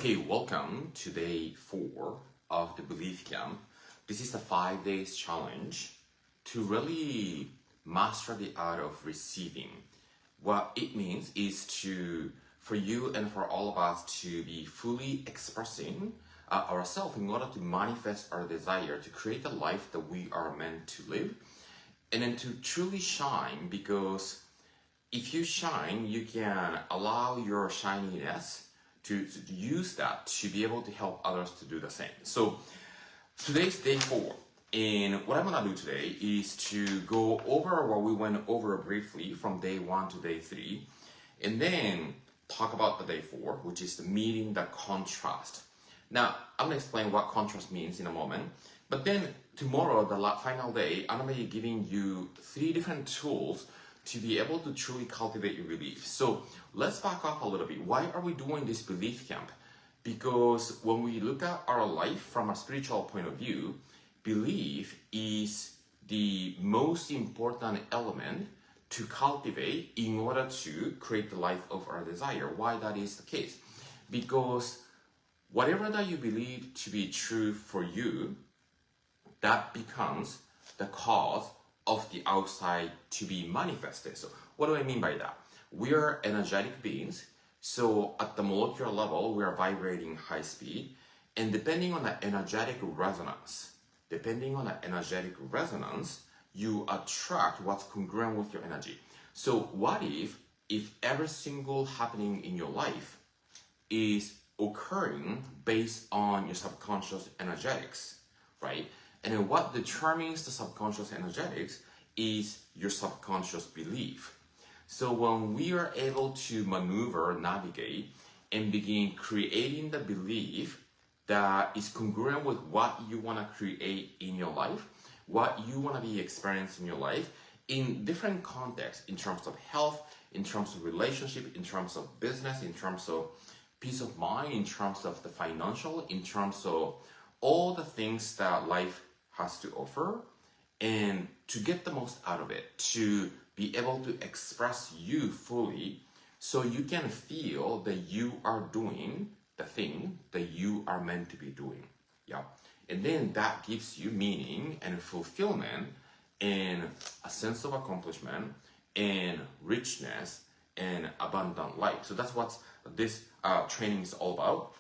Okay, welcome to day 4 of the Belief Camp. This is the 5 days challenge to really master the art of receiving. What it means is for you and for all of us to be fully expressing ourselves in order to manifest our desire to create the life that we are meant to live, and then to truly shine, because if you shine, you can allow your shininess to use that to be able to help others to do the same. So today's day 4, and what I'm gonna do today is to go over what we went over briefly from day 1 to day 3, and then talk about the day 4, which is the meeting the contrast. Now, I'm gonna explain what contrast means in a moment, but then tomorrow, the final day, I'm gonna be giving you 3 different tools to be able to truly cultivate your belief. So let's back up a little bit. Why are we doing this belief camp? Because when we look at our life from a spiritual point of view, belief is the most important element to cultivate in order to create the life of our desire. Why that is the case? Because whatever that you believe to be true for you, that becomes the cause of the outside to be manifested. So what do I mean by that? We are energetic beings. So at the molecular level, we are vibrating high speed. And depending on the energetic resonance, you attract what's congruent with your energy. So what if every single happening in your life is occurring based on your subconscious energetics, right? And then what determines the subconscious energetics is your subconscious belief. So when we are able to maneuver, navigate, and begin creating the belief that is congruent with what you want to create in your life, what you want to be experiencing in your life, in different contexts, in terms of health, in terms of relationship, in terms of business, in terms of peace of mind, in terms of the financial, in terms of all the things that life has to offer, and to get the most out of it, to be able to express you fully, so you can feel that you are doing the thing that you are meant to be doing. Yeah. And then that gives you meaning and fulfillment and a sense of accomplishment and richness and abundant life. So that's what this training is all about.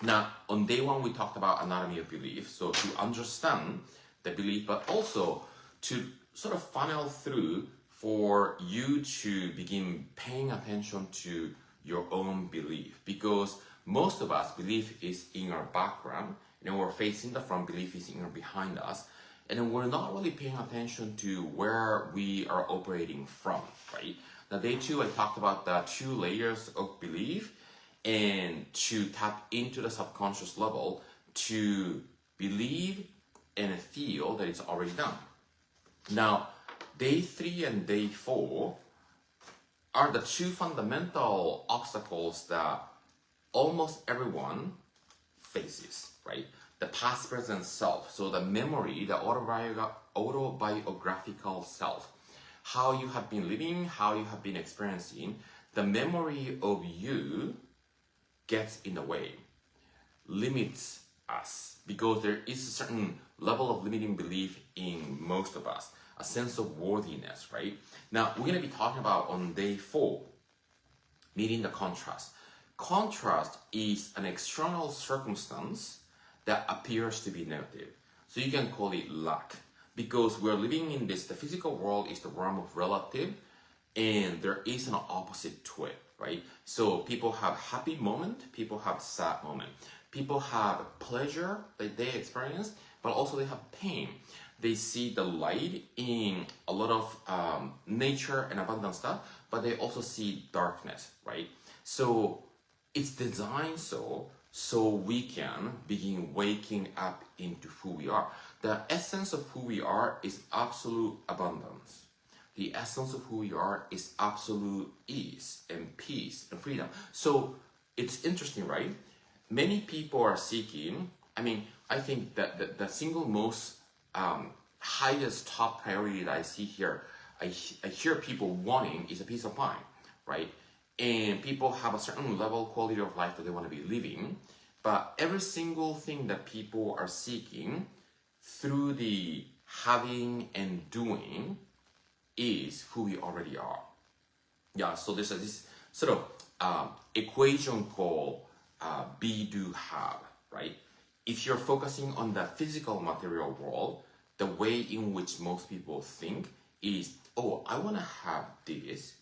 Now, on day 1, we talked about anatomy of belief. So to understand the belief, but also to sort of funnel through for you to begin paying attention to your own belief. Because most of us, belief is in our background, and we're facing the front, belief is in or behind us, and then we're not really paying attention to where we are operating from, right? Now, day 2, I talked about the 2 layers of belief, and to tap into the subconscious level to believe and feel that it's already done. Now, day 3 and day 4 are the 2 fundamental obstacles that almost everyone faces, right? The past, present self. So the memory, the autobiographical self, how you have been living, how you have been experiencing, the memory of you gets in the way, limits us, because there is a certain level of limiting belief in most of us, a sense of worthiness, right? Now, we're going to be talking about on day 4, meeting the contrast. Contrast is an external circumstance that appears to be negative. So you can call it lack, because we're living in this, the physical world is the realm of relative, and there is an opposite to it, right? So people have happy moment, people have sad moment. People have pleasure that they experience, but also they have pain. They see the light in a lot of nature and abundant stuff, but they also see darkness, right? So it's designed so we can begin waking up into who we are. The essence of who we are is absolute abundance. The essence of who we are is absolute ease and peace and freedom. So it's interesting, right? Many people are seeking, I think that the single most highest top priority that I see here, I hear people wanting is a peace of mind, right? and people have a certain level quality of life that they want to be living, but every single thing that people are seeking through the having and doing is who we already are. Yeah, so there's this sort of equation called be, do, have, right? If you're focusing on the physical material world, the way in which most people think is, oh, I want to have this,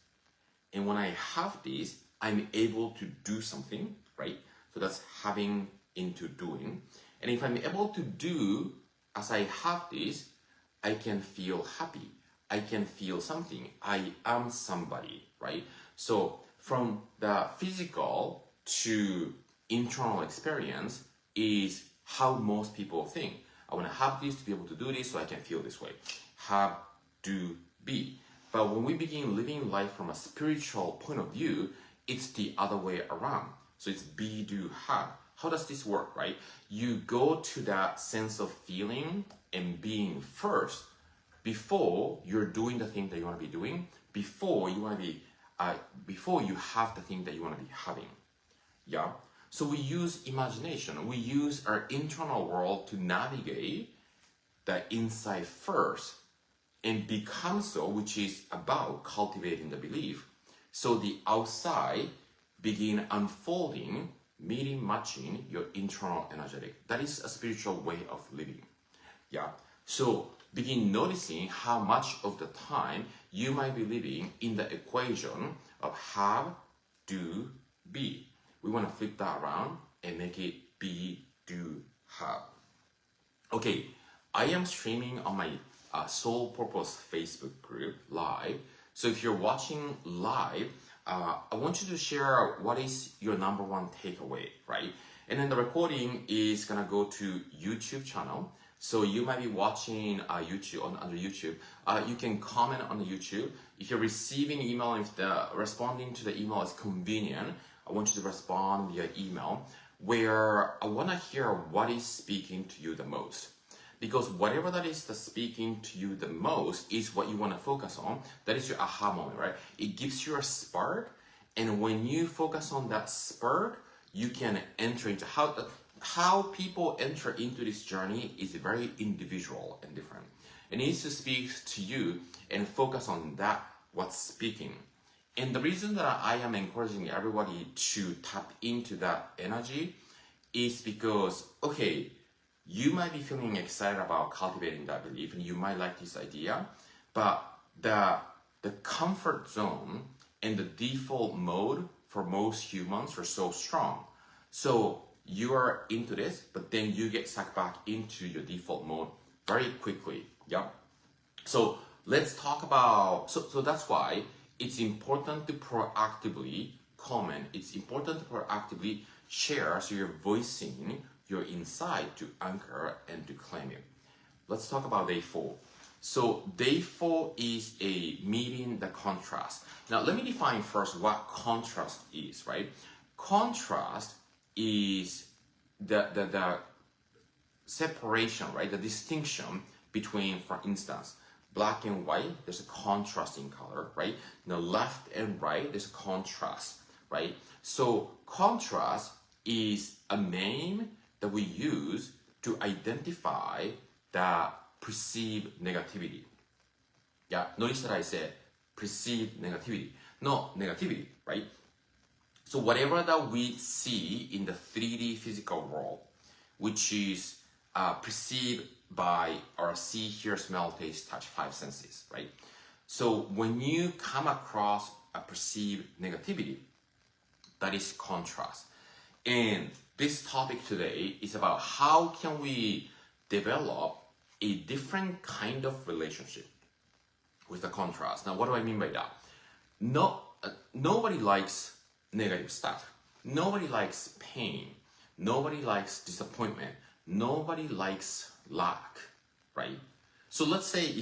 and when I have this, I'm able to do something, right? So that's having into doing. And if I'm able to do as I have this, I can feel happy. I can feel something. I am somebody, right? So from the physical to internal experience is how most people think. I want to have this to be able to do this so I can feel this way. Have, do, be. But when we begin living life from a spiritual point of view, it's the other way around. So it's be, do, have. How does this work, right? You go to that sense of feeling and being first before you're doing the thing that you want to be doing, before you want to be, before you have the thing that you want to be having. Yeah. So we use imagination. We use our internal world to navigate the inside first and become so, which is about cultivating the belief. So the outside begin unfolding, meeting, matching your internal energetic. That is a spiritual way of living. Yeah. So begin noticing how much of the time you might be living in the equation of have, do, be. We want to flip that around and make it be, do, have. Okay, I am streaming on my Soul Purpose Facebook group live. So if you're watching live, I want you to share what is your number one takeaway, right? And then the recording is gonna go to YouTube channel. So you might be watching YouTube under YouTube. You can comment on the YouTube. If you're receiving email, if the responding to the email is convenient, I want you to respond via email, where I want to hear what is speaking to you the most. Because whatever that is that's speaking to you the most is what you want to focus on. That is your aha moment, right? It gives you a spark, and when you focus on that spark, you can enter into how people enter into this journey is very individual and different. It needs to speak to you and focus on that, what's speaking. And the reason that I am encouraging everybody to tap into that energy is because, okay, you might be feeling excited about cultivating that belief and you might like this idea, but the comfort zone and the default mode for most humans are so strong. So you are into this, but then you get sucked back into your default mode very quickly. Yeah. So let's talk about, so that's why it's important to proactively comment. It's important to proactively share, so you're voicing your insight to anchor and to claim it. Let's talk about day 4. So day 4 is a meeting the contrast. Now let me define first what contrast is, right? Contrast is the separation, right? The distinction between, for instance, black and white, there's a contrast in color, right? Now left and right, there's a contrast, right? So contrast is a name that we use to identify the perceived negativity. Yeah, notice that I said perceived negativity, not negativity, right? So whatever that we see in the 3D physical world, which is perceived by our see, hear, smell, taste, touch, 5 senses, right? So when you come across a perceived negativity, that is contrast. And this topic today is about how can we develop a different kind of relationship with the contrast. Now, what do I mean by that? Nobody likes negative stuff. Nobody likes pain. Nobody likes disappointment. Nobody likes lack, right? So let's say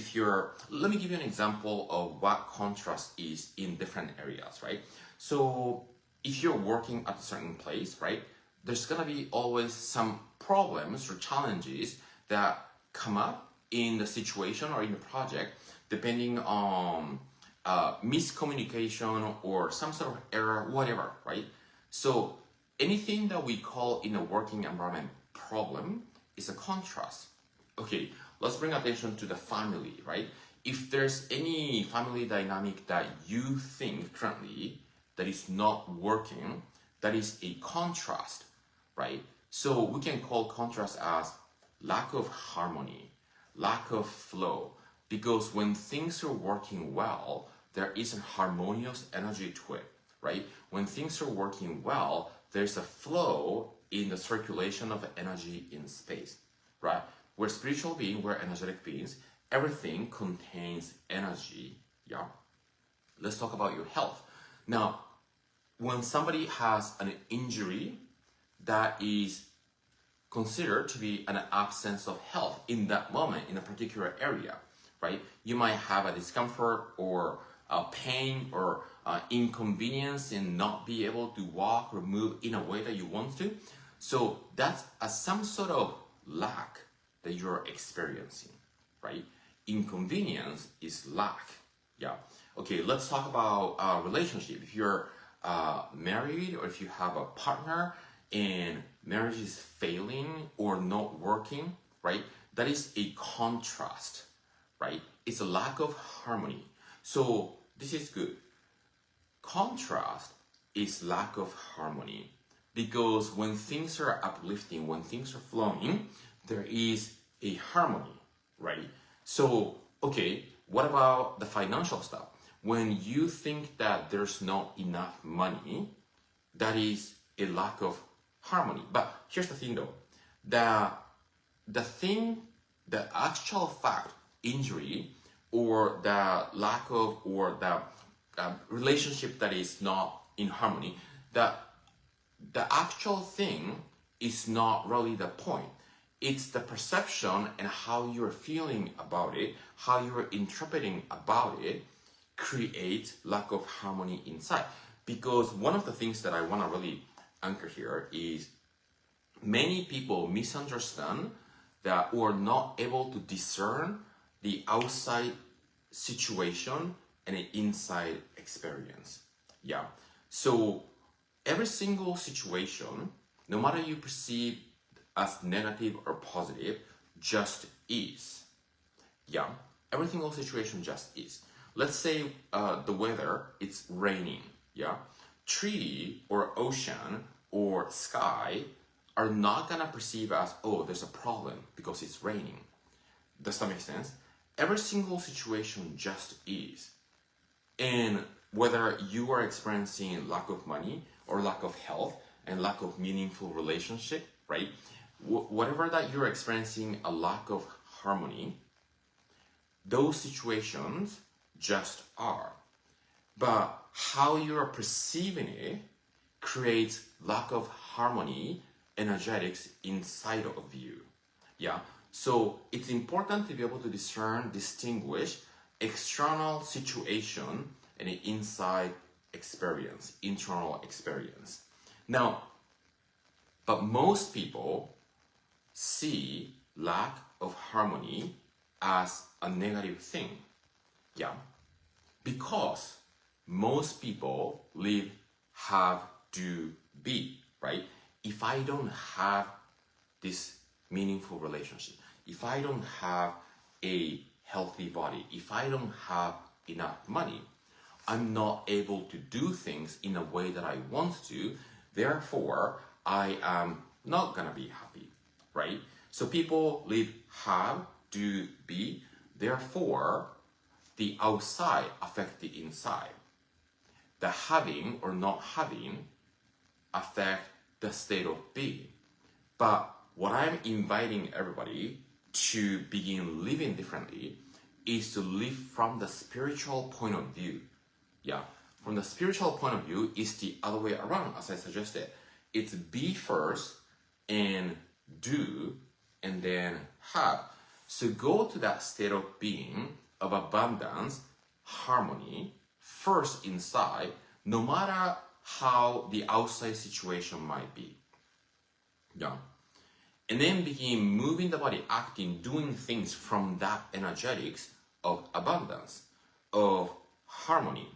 let me give you an example of what contrast is in different areas, right? So if you're working at a certain place, right, there's gonna be always some problems or challenges that come up in the situation or in the project, depending on miscommunication or some sort of error, whatever, right? So anything that we call in a working environment problem is a contrast. Okay, let's bring attention to the family, right? If there's any family dynamic that you think currently that is not working, that is a contrast, right? So we can call contrast as lack of harmony, lack of flow, because when things are working well, there is a harmonious energy to it, right? When things are working well, there's a flow in the circulation of energy in space, right? We're spiritual beings, we're energetic beings. Everything contains energy, yeah? Let's talk about your health. Now, when somebody has an injury that is considered to be an absence of health in that moment in a particular area, right? You might have a discomfort or a pain or inconvenience in not be able to walk or move in a way that you want to. So that's some sort of lack that you're experiencing, right? Inconvenience is lack, yeah. Okay, let's talk about relationship. If you're married or if you have a partner and marriage is failing or not working, right? That is a contrast, right? It's a lack of harmony. So this is good. Contrast is lack of harmony because when things are uplifting, when things are flowing, there is a harmony, right? So, okay, what about the financial stuff? When you think that there's not enough money, that is a lack of harmony. But here's the thing though, the actual fact, injury, or the lack of, or the relationship that is not in harmony, the actual thing is not really the point. It's the perception and how you're feeling about it, how you're interpreting about it, create lack of harmony inside. Because one of the things that I want to really anchor here is many people misunderstand that or not able to discern the outside situation and the inside experience. Yeah. So every single situation, no matter you perceive as negative or positive, just is. Yeah. Every single situation just is. Let's say the weather, it's raining. Yeah. Tree or ocean or sky are not gonna perceive as, oh, there's a problem because it's raining. Does that make sense? Every single situation just is. And whether you are experiencing lack of money or lack of health and lack of meaningful relationship, right? Whatever that you're experiencing a lack of harmony, those situations just are. But how you are perceiving it creates lack of harmony, energetics inside of you. Yeah. So it's important to be able to distinguish external situation and the inside experience, internal experience. Now, but most people see lack of harmony as a negative thing. Yeah. Because most people live, have, do, be, right? If I don't have this meaningful relationship, if I don't have a healthy body, if I don't have enough money, I'm not able to do things in a way that I want to, therefore I am not gonna be happy, right? So people live, have, do, be, therefore the outside affect the inside. The having or not having affect the state of being. But what I'm inviting everybody to begin living differently is to live from the spiritual point of view. Yeah, from the spiritual point of view is the other way around, as I suggested. It's be first and do and then have. So go to that state of being, of abundance, harmony, first inside, no matter how the outside situation might be. Yeah. And then begin moving the body, acting, doing things from that energetics of abundance, of harmony,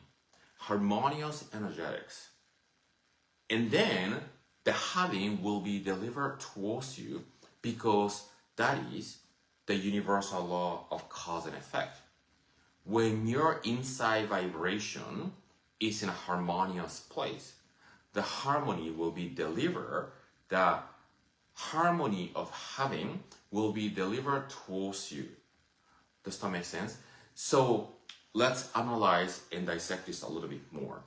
harmonious energetics. And then the having will be delivered towards you because that is the universal law of cause and effect. When your inside vibration is in a harmonious place, the harmony will be delivered, the harmony of having will be delivered towards you. Does that make sense? So let's analyze and dissect this a little bit more.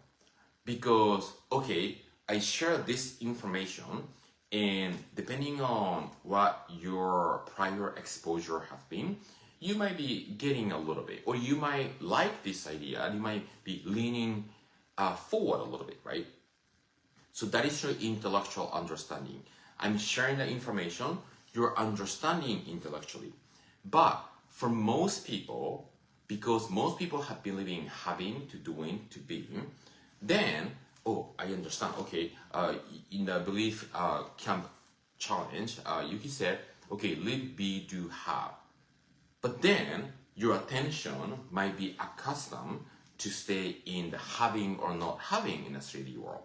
Because, okay, I share this information, and depending on what your prior exposure has been, you might be getting a little bit, or you might like this idea, and you might be leaning forward a little bit, right? So that is your intellectual understanding. I'm sharing the information, you're understanding intellectually. But for most people, because most people have been living having to doing to being, then, oh, I understand, okay, in the belief camp challenge, Yuki said, okay, live, be, do, have. But then your attention might be accustomed to stay in the having or not having in the 3D world.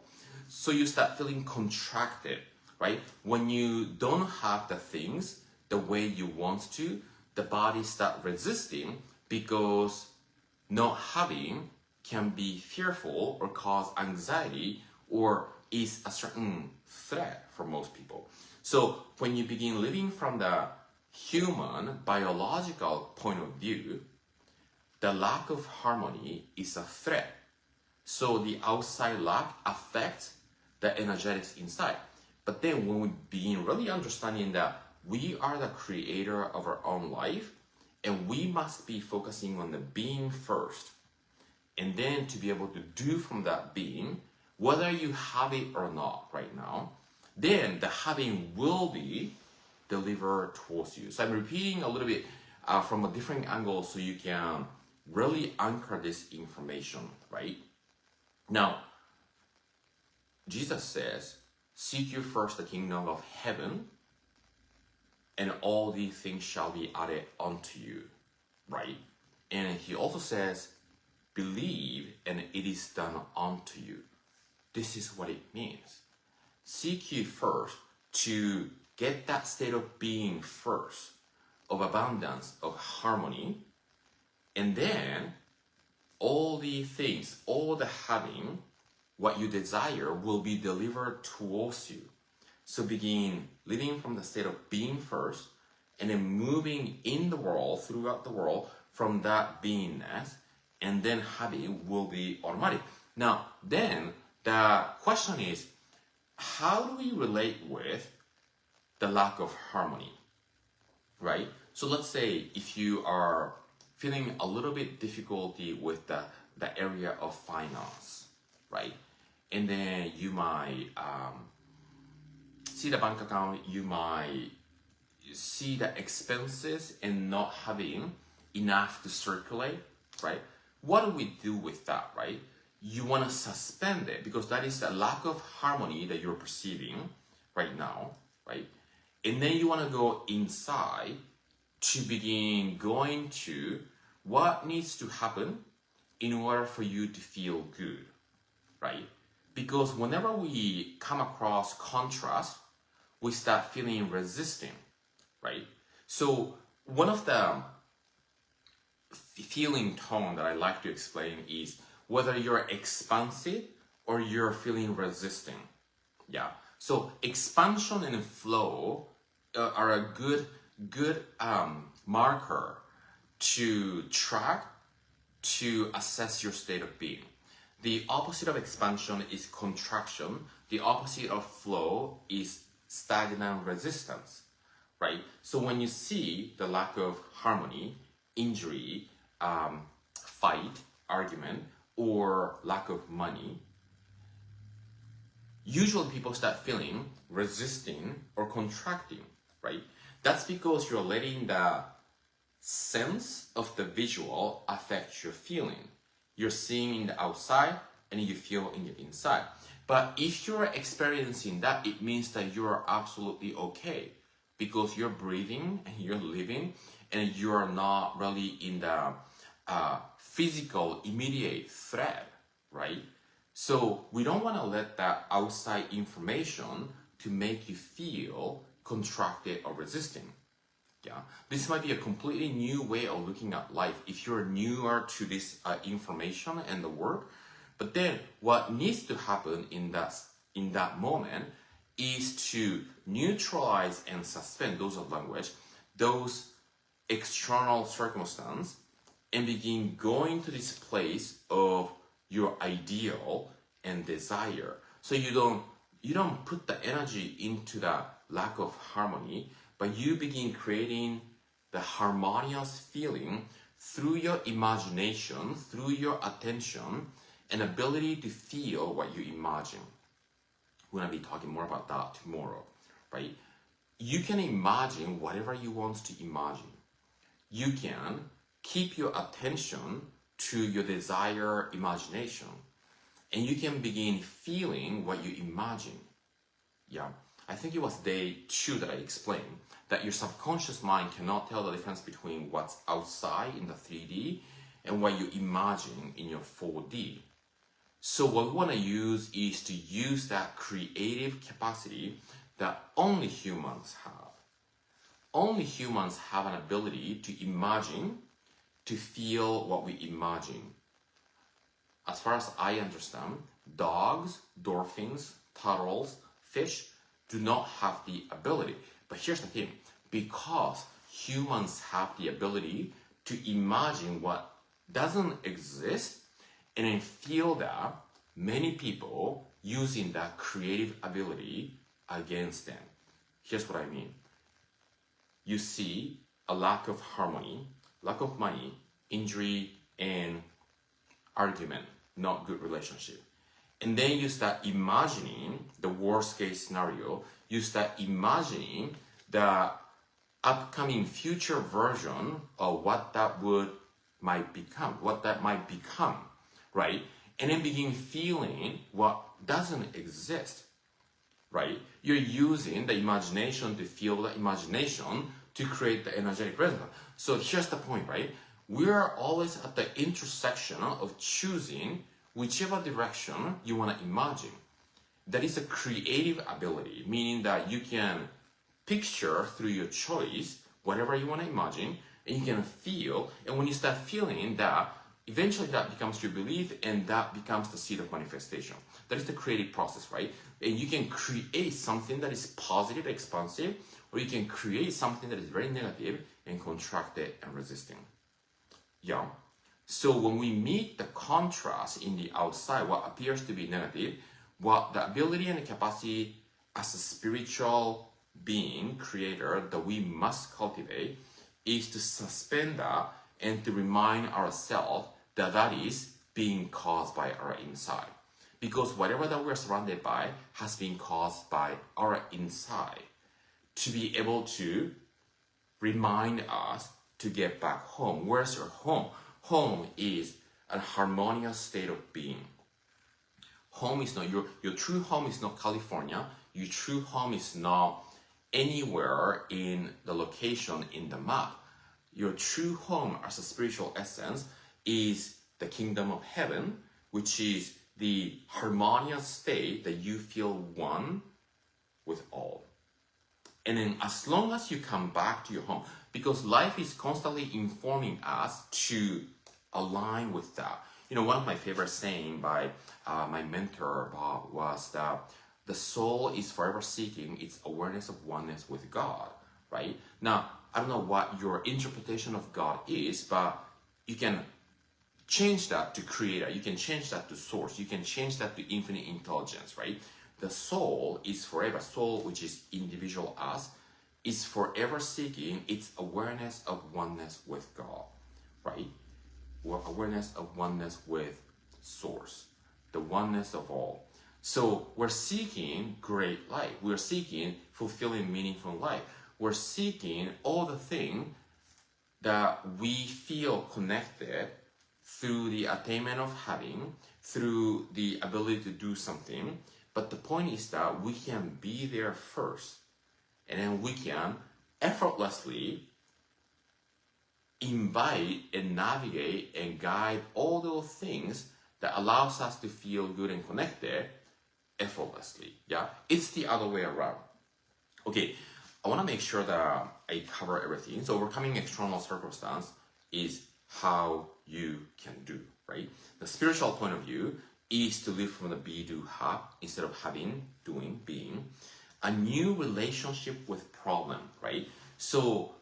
So you start feeling contracted, right? When you don't have the things the way you want to, the body start resisting because not having can be fearful or cause anxiety or is a certain threat for most people. So when you begin living from the human biological point of view, the lack of harmony is a threat. So the outside lack affects the energetics inside. But then when we begin really understanding that we are the creator of our own life, and we must be focusing on the being first, and then to be able to do from that being, whether you have it or not right now, then the having will be delivered towards you. So I'm repeating a little bit from a different angle so you can really anchor this information, right? Now, Jesus says, seek you first the kingdom of heaven, and all these things shall be added unto you, right? And he also says, believe and it is done unto you. This is what it means. Seek you first to get that state of being first, of abundance, of harmony, and then all the things, all the having, what you desire will be delivered towards you. So begin living from the state of being first, and then moving in the world, throughout the world, from that beingness, and then having will be automatic. Now, then the question is, how do we relate with the lack of harmony, right? So let's say if you are feeling a little bit difficulty with the area of finance, right? And then you might see the bank account, you might see the expenses and not having enough to circulate, right? What do we do with that, right? You want to suspend it because that is a lack of harmony that you're perceiving right now, right? And then you want to go inside to begin going to what needs to happen in order for you to feel good, right? Because whenever we come across contrast, we start feeling resisting, right? So one of the feeling tone that I like to explain is whether you're expansive or you're feeling resisting. Yeah. So expansion and flow are a good marker to track, to assess your state of being. The opposite of expansion is contraction. The opposite of flow is stagnant resistance, right? So when you see the lack of harmony, injury, fight, argument, or lack of money, usually people start feeling resisting or contracting, right? That's because you're letting the sense of the visual affect your feeling. You're seeing in the outside and you feel in the inside. But if you're experiencing that, it means that you're absolutely okay because you're breathing and you're living and you're not really in the physical immediate threat, right? So we don't want to let that outside information to make you feel contracted or resisting. Yeah, this might be a completely new way of looking at life if you're newer to this information and the work. But then what needs to happen in that moment is to neutralize and suspend those of language, those external circumstance, and begin going to this place of your ideal and desire. So you don't put the energy into the lack of harmony, but you begin creating the harmonious feeling through your imagination, through your attention, and ability to feel what you imagine. We're going to be talking more about that tomorrow, right? You can imagine whatever you want to imagine. You can keep your attention to your desire imagination, and you can begin feeling what you imagine. Yeah, I think it was day 2 that I explained that your subconscious mind cannot tell the difference between what's outside in the 3D and what you imagine in your 4D. So what we want to use is to use that creative capacity that only humans have. Only humans have an ability to imagine, to feel what we imagine. As far as I understand, dogs, dolphins, turtles, fish do not have the ability. But here's the thing, because humans have the ability to imagine what doesn't exist and then feel that, many people using that creative ability against them. Here's what I mean. You see a lack of harmony, lack of money, injury, and argument, not good relationship. And then you start imagining the worst case scenario. You start imagining the upcoming future version of what that might become, right? And then begin feeling what doesn't exist, right? You're using the imagination to feel the imagination to create the energetic resonance. So here's the point, right? We are always at the intersection of choosing whichever direction you want to imagine. That is a creative ability, meaning that you can picture through your choice whatever you want to imagine, and you can feel, and when you start feeling that, eventually that becomes your belief, and that becomes the seed of manifestation. That is the creative process, right? And you can create something that is positive, expansive, or you can create something that is very negative and contracted and resisting. Yeah. So when we meet the contrast in the outside, what appears to be negative, what the ability and the capacity as a spiritual being, creator, that we must cultivate is to suspend that and to remind ourselves that that is being caused by our inside. Because whatever that we're surrounded by has been caused by our inside. To be able to remind us to get back home. Where's your home? Home is a harmonious state of being. Home is not, your true home is not California. Your true home is not anywhere in the location in the map. Your true home as a spiritual essence is the kingdom of heaven, which is the harmonious state that you feel one with all. And then as long as you come back to your home, because life is constantly informing us to align with that. You know, one of my favorite saying by my mentor, Bob, was that the soul is forever seeking its awareness of oneness with God, right? Now, I don't know what your interpretation of God is, but you can change that to creator. You can change that to source. You can change that to infinite intelligence, right? The soul is forever, soul, which is individual us, is forever seeking its awareness of oneness with God, right? Awareness of oneness with source, the oneness of all. So we're seeking great life. We're seeking fulfilling, meaningful life. We're seeking all the things that we feel connected through the attainment of having, through the ability to do something. But the point is that we can be there first, and then we can effortlessly invite and navigate and guide all those things that allows us to feel good and connected effortlessly. Yeah, it's the other way around. Okay, I want to make sure that I cover everything. So overcoming external circumstance is how you can do, right? The spiritual point of view is to live from the be, do, have instead of having, doing, being. A new relationship with problem, right? So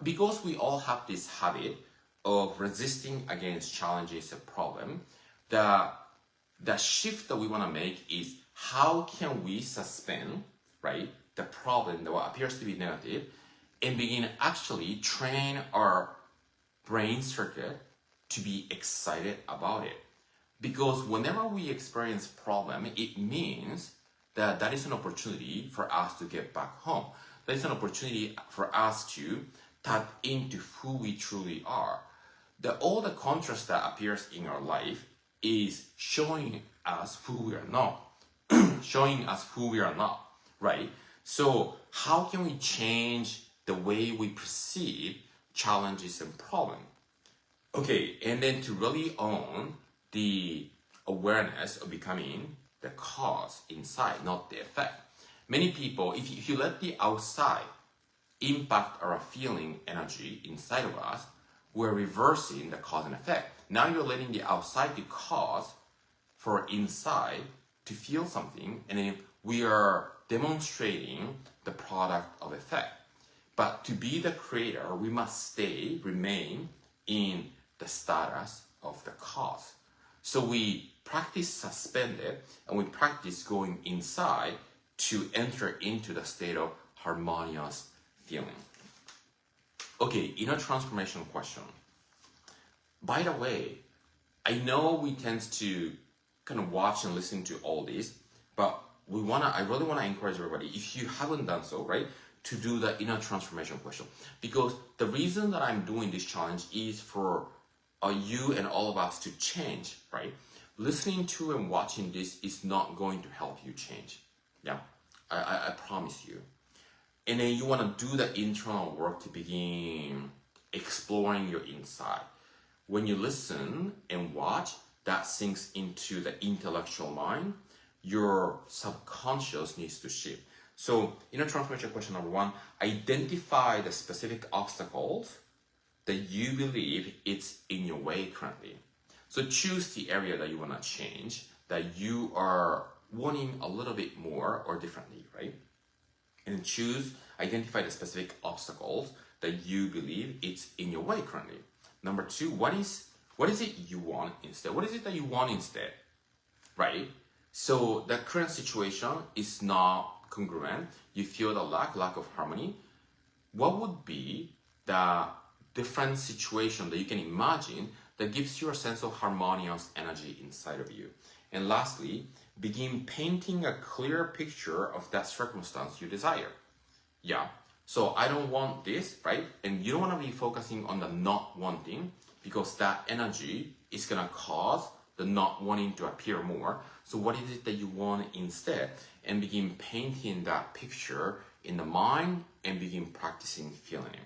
because we all have this habit of resisting against challenges and problem, the shift that we want to make is how can we suspend, right, the problem that appears to be negative and begin actually train our brain circuit to be excited about it. Because whenever we experience problem, it means that is an opportunity for us to get back home. That is an opportunity for us to tap into who we truly are. All the contrast that appears in our life is showing us who we are not. Showing us who we are not, right? So how can we change the way we perceive challenges and problems? Okay, and then to really own the awareness of becoming the cause inside, not the effect. Many people, if you let the outside impact our feeling energy inside of us, we're reversing the cause and effect. Now you're letting the outside be cause for inside to feel something, and then we are demonstrating the product of effect. But to be the creator, we must remain in the status of the cause. So we practice suspended, and we practice going inside to enter into the state of harmonious feeling. Okay, inner transformation question. By the way, I know we tend to kind of watch and listen to all this, but I really want to encourage everybody, if you haven't done so, right, to do the inner transformation question. Because the reason that I'm doing this challenge is for you and all of us to change, right? Listening to and watching this is not going to help you change. Yeah, I promise you. And then you want to do the internal work to begin exploring your inside. When you listen and watch, that sinks into the intellectual mind. Your subconscious needs to shift. So, inner transformation question number 1, identify the specific obstacles that you believe it's in your way currently. So choose the area that you want to change, that you are wanting a little bit more or differently, right? And identify the specific obstacles that you believe it's in your way currently. Number 2, what is it you want instead? What is it that you want instead, right? So the current situation is not congruent. You feel the lack of harmony. What would be the different situation that you can imagine that gives you a sense of harmonious energy inside of you? And lastly, begin painting a clear picture of that circumstance you desire. Yeah, so I don't want this, right? And you don't want to be focusing on the not wanting, because that energy is going to cause the not wanting to appear more. So what is it that you want instead? And begin painting that picture in the mind and begin practicing feeling it.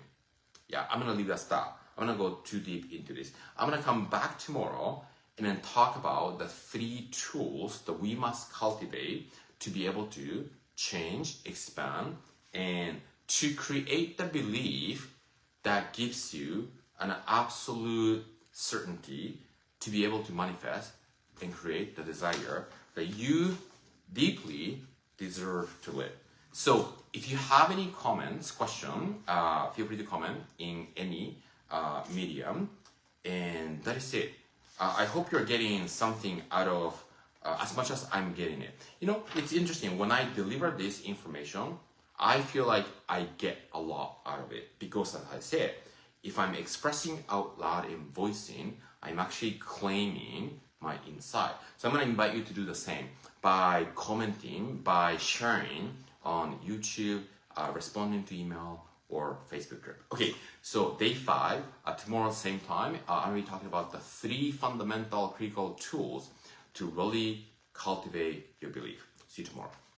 Yeah, I'm going to leave that stop. I'm going to go too deep into this. I'm going to come back tomorrow and then talk about the 3 tools that we must cultivate to be able to change, expand, and to create the belief that gives you an absolute certainty to be able to manifest and create the desire that you deeply deserve to live. So if you have any comments, question, feel free to comment in any medium. And that is it. I hope you're getting something out of as much as I'm getting it. You know, it's interesting. When I deliver this information, I feel like I get a lot out of it. Because as I said, if I'm expressing out loud and voicing, I'm actually claiming my inside. So I'm going to invite you to do the same by commenting, by sharing on YouTube, responding to email or Facebook group. Okay, so day 5, tomorrow same time, I'm going to be talking about the 3 fundamental critical tools to really cultivate your belief. See you tomorrow.